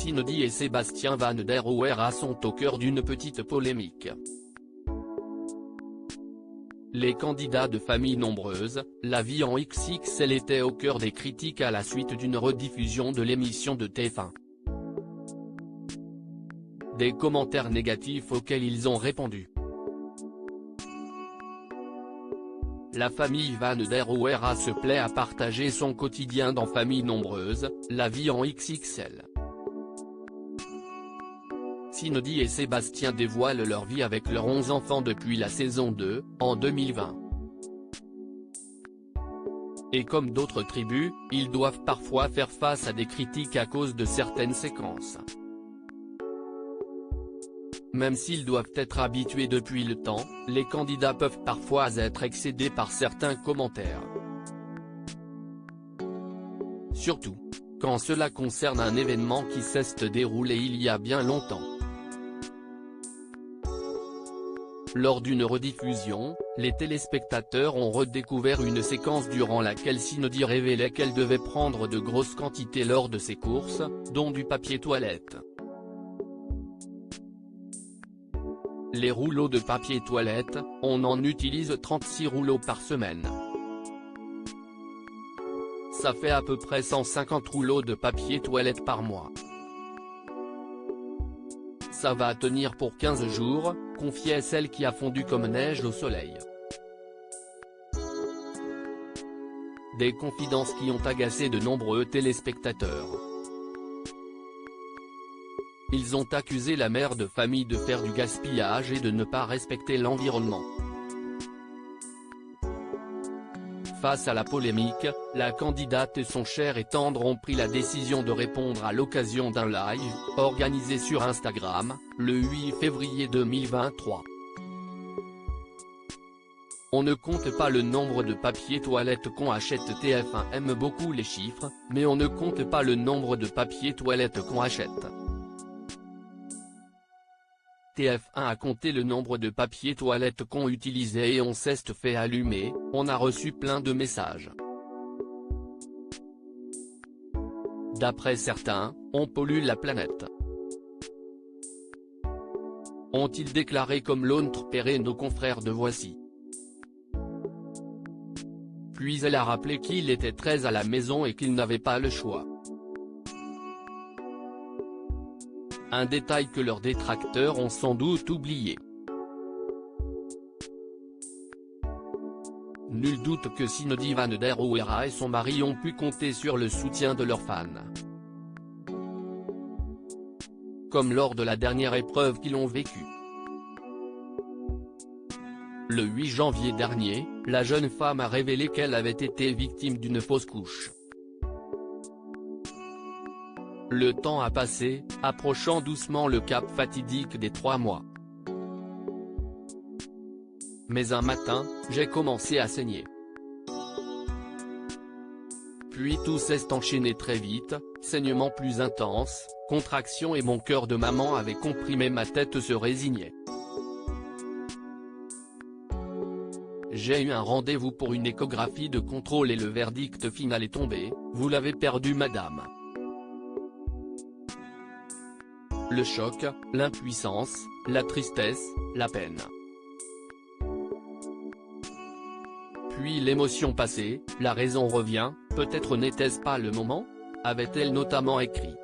Cindy et Sébastien Van der Ouwera sont au cœur d'une petite polémique. Les candidats de familles nombreuses, la vie en XXL était au cœur des critiques à la suite d'une rediffusion de l'émission de TF1. Des commentaires négatifs auxquels ils ont répondu. La famille Van der Ouwera se plaît à partager son quotidien dans Famille nombreuse, la vie en XXL. Cindy et Sébastien dévoilent leur vie avec leurs 11 enfants depuis la saison 2, en 2020. Et comme d'autres tribus, ils doivent parfois faire face à des critiques à cause de certaines séquences. Même s'ils doivent être habitués depuis le temps, les candidats peuvent parfois être excédés par certains commentaires. Surtout, quand cela concerne un événement qui s'est déroulé il y a bien longtemps. Lors d'une rediffusion, les téléspectateurs ont redécouvert une séquence durant laquelle Cindy révélait qu'elle devait prendre de grosses quantités lors de ses courses, dont du papier toilette. Les rouleaux de papier toilette, on en utilise 36 rouleaux par semaine. Ça fait à peu près 150 rouleaux de papier toilette par mois. Ça va tenir pour 15 jours, confiait celle qui a fondu comme neige au soleil. Des confidences qui ont agacé de nombreux téléspectateurs. Ils ont accusé la mère de famille de faire du gaspillage et de ne pas respecter l'environnement. Face à la polémique, la candidate et son cher et tendre ont pris la décision de répondre à l'occasion d'un live, organisé sur Instagram, le 8 février 2023. On ne compte pas le nombre de papier toilette qu'on achète. TF1 aime beaucoup les chiffres, mais on ne compte pas le nombre de papier toilette qu'on achète. TF1 a compté le nombre de papier toilette qu'on utilisait et on s'est fait allumer, on a reçu plein de messages. D'après certains, on pollue la planète. Ont-ils déclaré comme l'autre Perret nos confrères de Voici. Puis elle a rappelé qu'il était très à la maison et qu'il n'avait pas le choix. Un détail que leurs détracteurs ont sans doute oublié. Nul doute que Cindy Van der Ouwera et son mari ont pu compter sur le soutien de leurs fans. Comme lors de la dernière épreuve qu'ils ont vécue. Le 8 janvier dernier, la jeune femme a révélé qu'elle avait été victime d'une fausse couche. Le temps a passé, approchant doucement le cap fatidique des 3 mois. Mais un matin, j'ai commencé à saigner. Puis tout s'est enchaîné très vite, saignement plus intense, contraction et mon cœur de maman avait comprimé, ma tête se résignait. J'ai eu un rendez-vous pour une échographie de contrôle et le verdict final est tombé, vous l'avez perdu madame. Le choc, l'impuissance, la tristesse, la peine. Puis l'émotion passée, la raison revient, peut-être n'était-ce pas le moment ? Avait-elle notamment écrit.